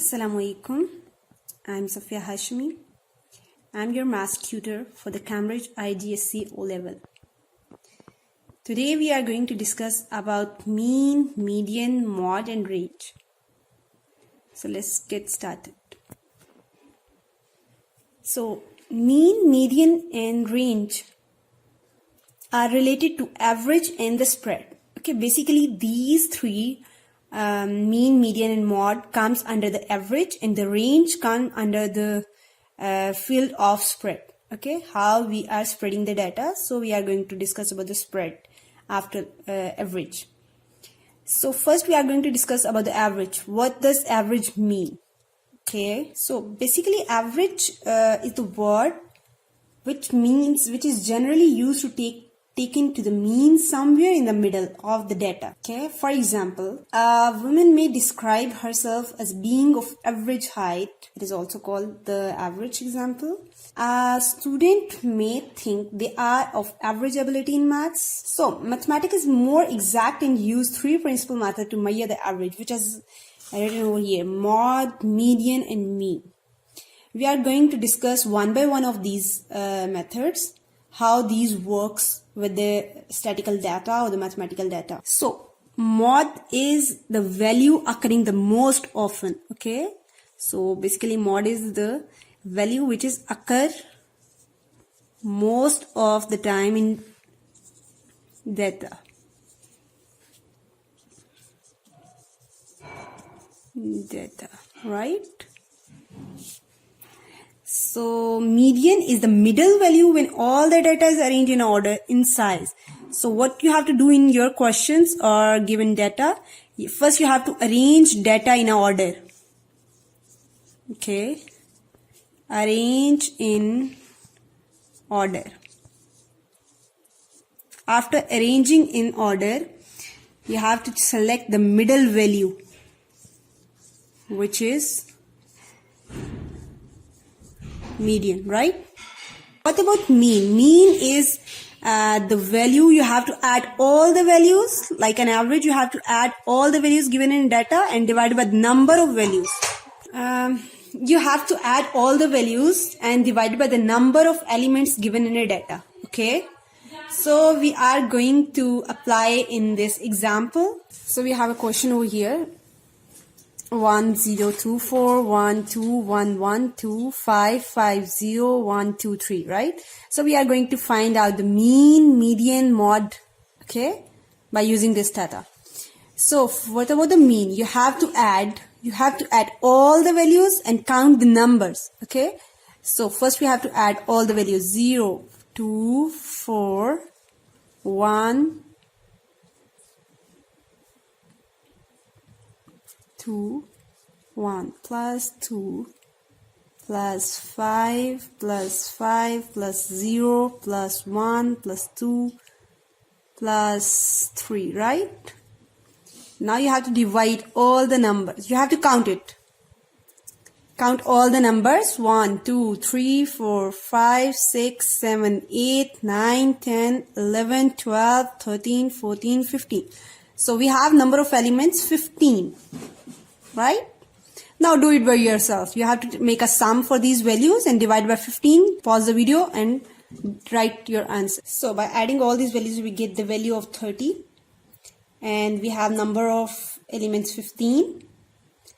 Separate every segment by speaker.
Speaker 1: Assalamu alaikum. I'm Hashmi. I'm your maths tutor for the Cambridge IGSC O level. Today we are going to discuss about mean, median, mode and range. So let's get started. So mean, median and range are related to average and the spread. Okay, basically these three mean, median and mode comes under the average, and the range comes under the field of spread. Okay, how we are spreading the data. So we are going to discuss about the spread after average. So first we are going to discuss about the average. What does average mean? Okay, so basically average is the word which is generally used to taken to the mean somewhere in the middle of the data. Okay, for example, a woman may describe herself as being of average height. It is also called the average example. A student may think they are of average ability in maths. So mathematics is more exact and use three principal methods to measure the average, which is written over here: mode, median and mean. We are going to discuss one by one of these methods, how these works with the statistical data or the mathematical data. So mode is the value occurring the most often. Okay, so basically mode is the value which is occur most of the time in data. Right? So median is the middle value when all the data is arranged in order in size. So what you have to do in your questions or given data, first you have to arrange data in order. Okay, arrange in order. After arranging in order, you have to select the middle value, which is median, right? What about mean? Mean is the value you have to add all the values. Like an average, you have to add all the values given in data and divide by the number of values. You have to add all the values and divide by the number of elements given in a data. Okay, so we are going to apply in this example. So we have a question over here: 1024 12112 550 123, right? So we are going to find out the mean, median, mode, okay, by using this data. So what about the mean? You have to add all the values and count the numbers. Okay, so first we have to add all the values: 0 2 4 1 2 1 plus 2 plus 5 plus 5 plus 0 plus 1 plus 2 plus 3, right? Now you have to divide all the numbers. You have to count it. Count all the numbers: 1 2 3 4 5 6 7 8 9 10 11 12 13 14 15. So we have number of elements 15. Right? Now do it by yourself. You have to make a sum for these values and divide by 15. Pause the video and write your answer. So by adding all these values, we get the value of 30. And we have number of elements 15.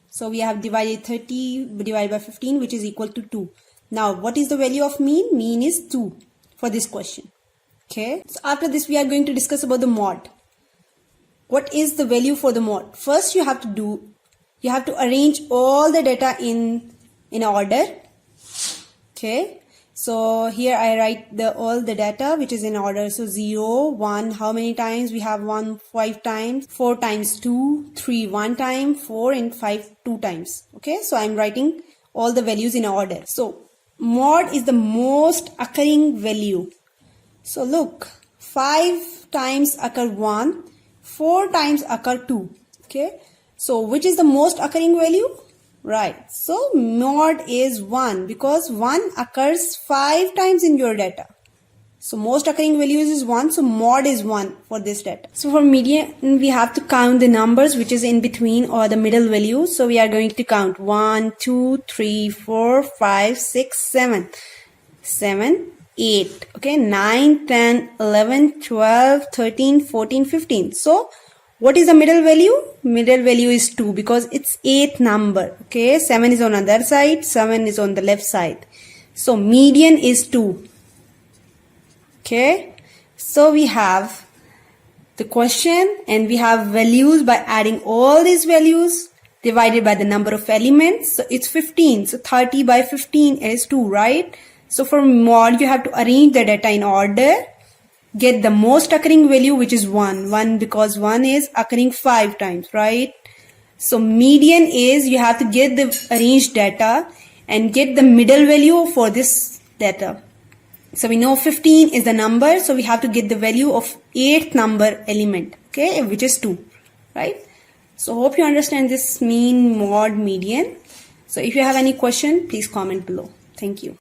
Speaker 1: So we have divided 30 divided by 15, which is equal to 2. Now what is the value of mean? Mean is 2 for this question. Okay. So after this, we are going to discuss about the mode. What is the value for the mode? First you have to arrange all the data in order. Okay, so here I write all the data which is in order. So 0 1, how many times we have 1? 5 times. 4 times 2, 3 1 time, 4 and 5 2 times. Okay, so I'm writing all the values in order. So mode is the most occurring value. So look, 5 times occur 1, 4 times occur 2. Okay, so which is the most occurring value? Right. So mode is 1 because 1 occurs 5 times in your data. So most occurring values is 1, so mod is 1 for this data. So for median, we have to count the numbers which is in between or the middle values. So we are going to count 1, 2, 3, 4, 5, 6, 7. 7, 8, okay, 9, 10, 11, 12, 13, 14, 15. So what is the middle value? Middle value is 2 because it's 8th number, okay. 7 is on the other side, 7 is on the left side. So median is 2. Okay, so we have the question and we have values by adding all these values divided by the number of elements. So it's 15. So 30 by 15 is 2, right? So for mod, you have to arrange the data in order. Get the most occurring value, which is 1. 1 because 1 is occurring 5 times, right? So median is you have to get the arranged data and get the middle value for this data. So we know 15 is the number, so we have to get the value of 8th number element, okay, which is 2, right? So hope you understand this mean, mod, median. So if you have any question, please comment below. Thank you.